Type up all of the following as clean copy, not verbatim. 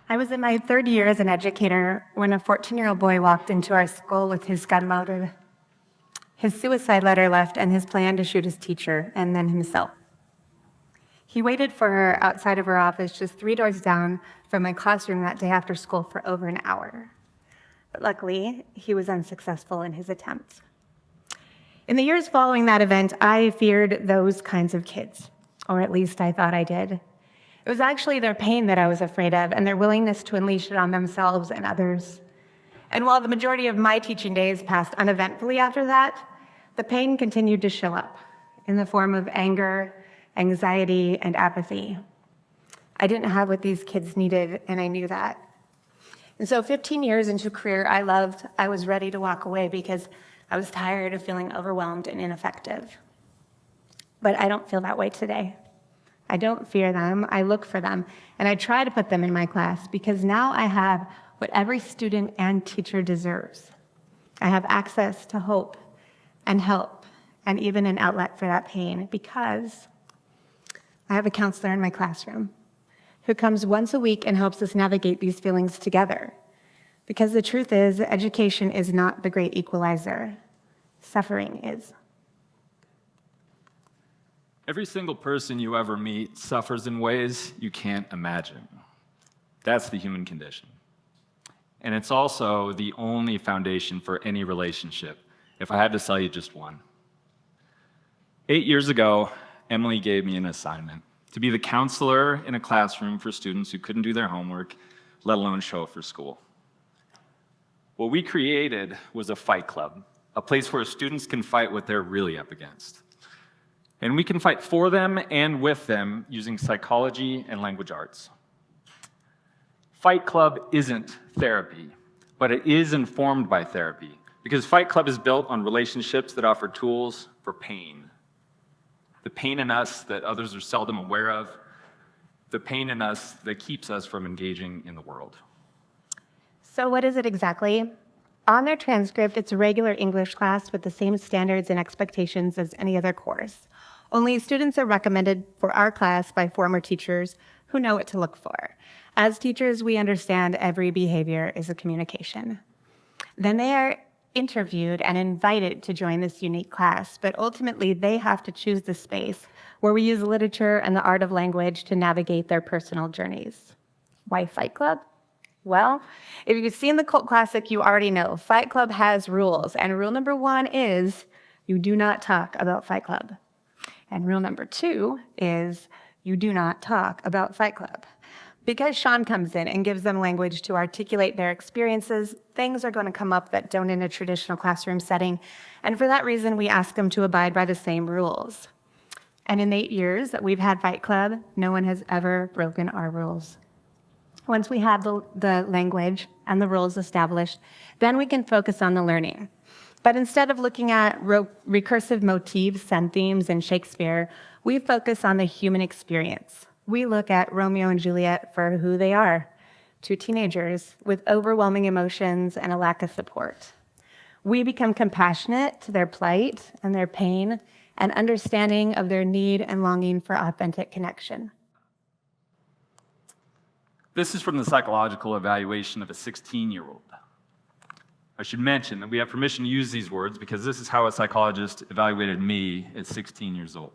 I was in my third year as an educator when a 14-year-old boy walked into our school with his gun loaded, his suicide letter left, and his plan to shoot his teacher and then himself. He waited for her outside of her office just 3 doors down from my classroom that day after school for over an hour. But luckily, he was unsuccessful in his attempt. In the years following that event, I feared those kinds of kids, or at least I thought I did. It was actually their pain that I was afraid of, and their willingness to unleash it on themselves and others. And while the majority of my teaching days passed uneventfully after that, the pain continued to show up in the form of anger, anxiety, and apathy. I didn't have what these kids needed, and I knew that. And so 15 years into a career I loved, I was ready to walk away because I was tired of feeling overwhelmed and ineffective. But I don't feel that way today. I don't fear them, I look for them, and I try to put them in my class because now I have what every student and teacher deserves. I have access to hope and help and even an outlet for that pain because I have a counselor in my classroom who comes once a week and helps us navigate these feelings together. Because the truth is, education is not the great equalizer. Suffering is. Every single person you ever meet suffers in ways you can't imagine. That's the human condition. And it's also the only foundation for any relationship, if I had to tell you just one. 8 years ago, Emily gave me an assignment to be the counselor in a classroom for students who couldn't do their homework, let alone show up for school. What we created was a fight club, a place where students can fight what they're really up against. And we can fight for them and with them using psychology and language arts. Fight Club isn't therapy, but it is informed by therapy because Fight Club is built on relationships that offer tools for pain. The pain in us that others are seldom aware of, the pain in us that keeps us from engaging in the world. So what is it exactly? On their transcript, it's a regular English class with the same standards and expectations as any other course. Only students are recommended for our class by former teachers who know what to look for. As teachers, we understand every behavior is a communication. Then they are interviewed and invited to join this unique class, but ultimately they have to choose the space where we use literature and the art of language to navigate their personal journeys. Why Fight Club? Well, if you've seen the cult classic, you already know Fight Club has rules, and rule number 1 is you do not talk about Fight Club. And rule number 2 is you do not talk about Fight Club. Because Sean comes in and gives them language to articulate their experiences, things are going to come up that don't in a traditional classroom setting. And for that reason, we ask them to abide by the same rules. And in the 8 years that we've had Fight Club, no one has ever broken our rules. Once we have the language and the rules established, then we can focus on the learning. But instead of looking at recursive motifs and themes in Shakespeare, we focus on the human experience. We look at Romeo and Juliet for who they are, 2 teenagers with overwhelming emotions and a lack of support. We become compassionate to their plight and their pain and understanding of their need and longing for authentic connection. This is from the psychological evaluation of a 16-year-old. I should mention that we have permission to use these words because this is how a psychologist evaluated me at 16 years old.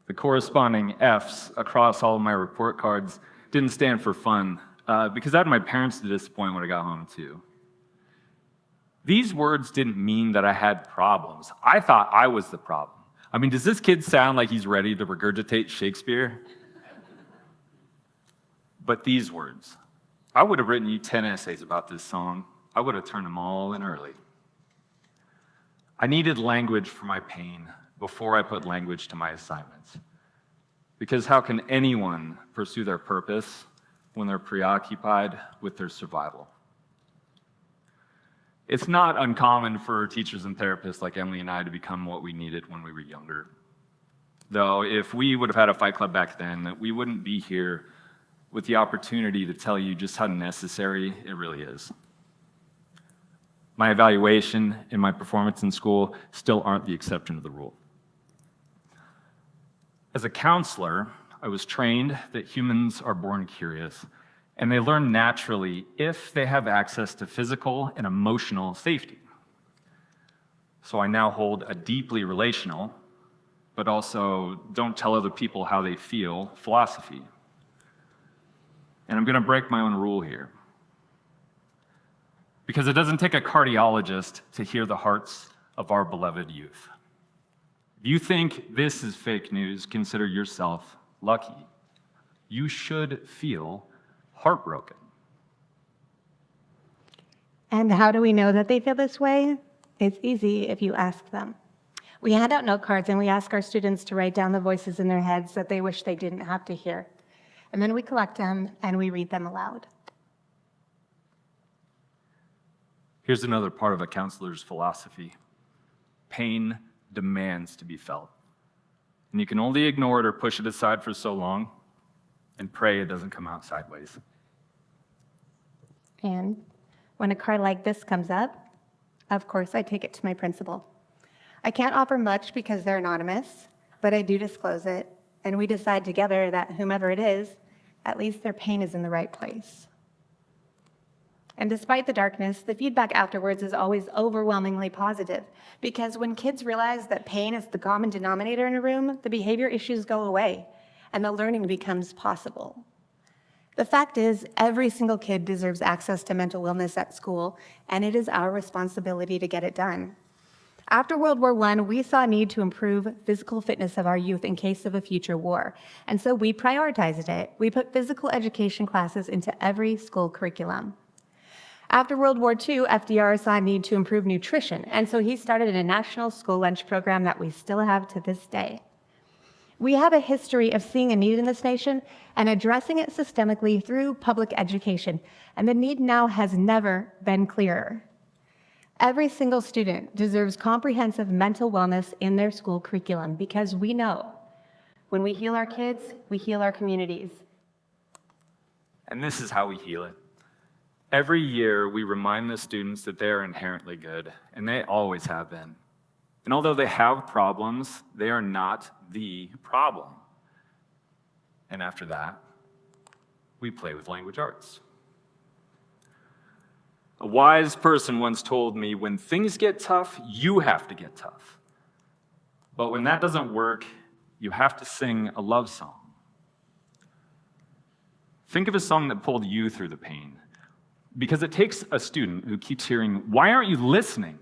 The corresponding F's across all of my report cards didn't stand for fun because I had my parents to disappoint when I got home too. These words didn't mean that I had problems. I thought I was the problem. I mean, does this kid sound like he's ready to regurgitate Shakespeare? But these words, I would have written you 10 essays about this song. I would have turned them all in early. I needed language for my pain before I put language to my assignments. Because how can anyone pursue their purpose when they're preoccupied with their survival? It's not uncommon for teachers and therapists like Emily and I to become what we needed when we were younger. Though if we would have had a Fight Club back then, we wouldn't be here with the opportunity to tell you just how necessary it really is. My evaluation and my performance in school still aren't the exception to the rule. As a counselor, I was trained that humans are born curious, and they learn naturally if they have access to physical and emotional safety. So I now hold a deeply relational, but also don't tell other people how they feel philosophy. And I'm going to break my own rule here. Because it doesn't take a cardiologist to hear the hearts of our beloved youth. If you think this is fake news, consider yourself lucky. You should feel heartbroken. And how do we know that they feel this way? It's easy if you ask them. We hand out note cards and we ask our students to write down the voices in their heads that they wish they didn't have to hear. And then we collect them and we read them aloud. Here's another part of a counselor's philosophy. Pain demands to be felt. And you can only ignore it or push it aside for so long and pray it doesn't come out sideways. And when a card like this comes up, of course I take it to my principal. I can't offer much because they're anonymous, but I do disclose it, and we decide together that whomever it is, at least their pain is in the right place. And despite the darkness, the feedback afterwards is always overwhelmingly positive, because when kids realize that pain is the common denominator in a room, the behavior issues go away, and the learning becomes possible. The fact is, every single kid deserves access to mental wellness at school, and it is our responsibility to get it done. After World War I, we saw a need to improve physical fitness of our youth in case of a future war, and so we prioritized it. We put physical education classes into every school curriculum. After World War II, FDR saw a need to improve nutrition, and so he started a national school lunch program that we still have to this day. We have a history of seeing a need in this nation and addressing it systemically through public education, and the need now has never been clearer. Every single student deserves comprehensive mental wellness in their school curriculum because we know when we heal our kids, we heal our communities. And this is how we heal it. Every year, we remind the students that they are inherently good, and they always have been. And although they have problems, they are not the problem. And after that, we play with language arts. A wise person once told me, when things get tough, you have to get tough. But when that doesn't work, you have to sing a love song. Think of a song that pulled you through the pain. Because it takes a student who keeps hearing, "Why aren't you listening?"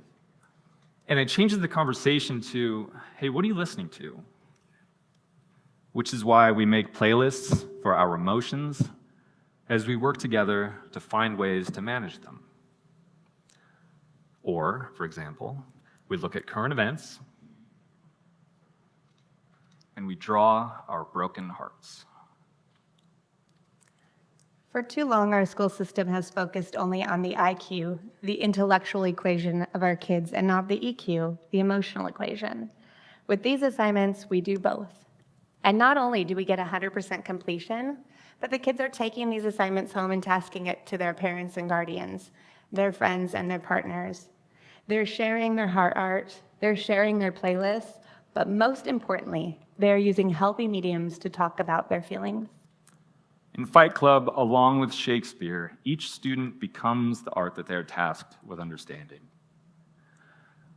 And it changes the conversation to, "Hey, what are you listening to?" Which is why we make playlists for our emotions as we work together to find ways to manage them. Or, for example, we look at current events and we draw our broken hearts. For too long, our school system has focused only on the IQ, the intellectual equation of our kids, and not the EQ, the emotional equation. With these assignments, we do both. And not only do we get 100% completion, but the kids are taking these assignments home and tasking it to their parents and guardians, their friends and their partners. They're sharing their heart art, they're sharing their playlists, but most importantly, they're using healthy mediums to talk about their feelings. In Fight Club, along with Shakespeare, each student becomes the art that they're tasked with understanding.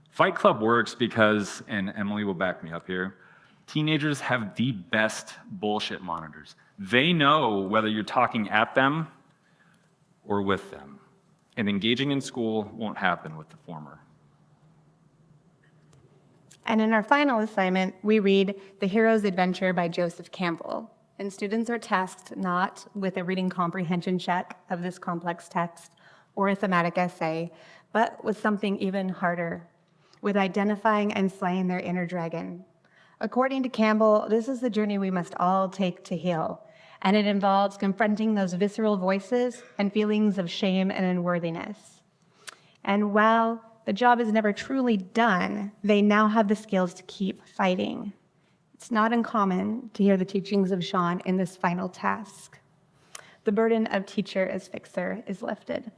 Fight Club works because, and Emily will back me up here, teenagers have the best bullshit monitors. They know whether you're talking at them or with them, and engaging in school won't happen with the former. And in our final assignment, we read The Hero's Adventure by Joseph Campbell. And students are tasked not with a reading comprehension check of this complex text or a thematic essay, but with something even harder, with identifying and slaying their inner dragon. According to Campbell, this is the journey we must all take to heal, and it involves confronting those visceral voices and feelings of shame and unworthiness. And while the job is never truly done, they now have the skills to keep fighting. It's not uncommon to hear the teachings of Sean in this final task. The burden of teacher as fixer is lifted.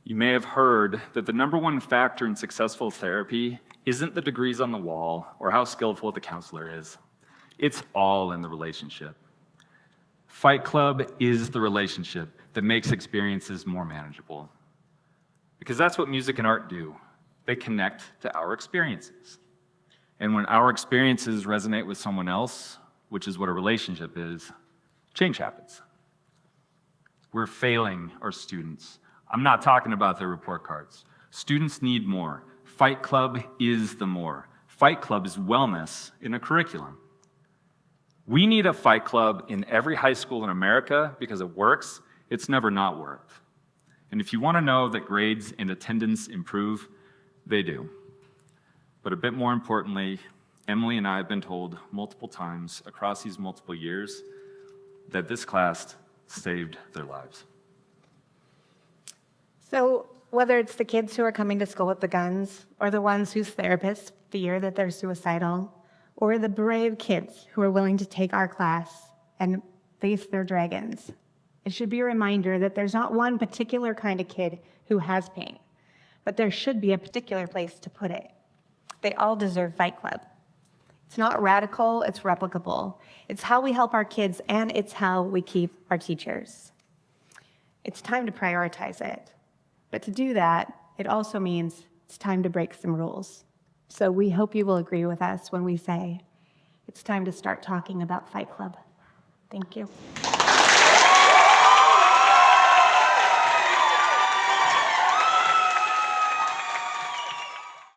You may have heard that the number one factor in successful therapy isn't the degrees on the wall or how skillful the counselor is. It's all in the relationship. Fight Club is the relationship that makes experiences more manageable. Because that's what music and art do. They connect to our experiences. And when our experiences resonate with someone else, which is what a relationship is, change happens. We're failing our students. I'm not talking about their report cards. Students need more. Fight Club is the more. Fight Club is wellness in a curriculum. We need a Fight Club in every high school in America because it works. It's never not worked. And if you want to know that grades and attendance improve, they do. But a bit more importantly, Emily and I have been told multiple times across these multiple years that this class saved their lives. So whether it's the kids who are coming to school with the guns, or the ones whose therapists fear that they're suicidal, or the brave kids who are willing to take our class and face their dragons, it should be a reminder that there's not one particular kind of kid who has pain, but there should be a particular place to put it. They all deserve Fight Club. It's not radical, it's replicable. It's how we help our kids, and it's how we keep our teachers. It's time to prioritize it. But to do that, it also means it's time to break some rules. So we hope you will agree with us when we say it's time to start talking about Fight Club. Thank you.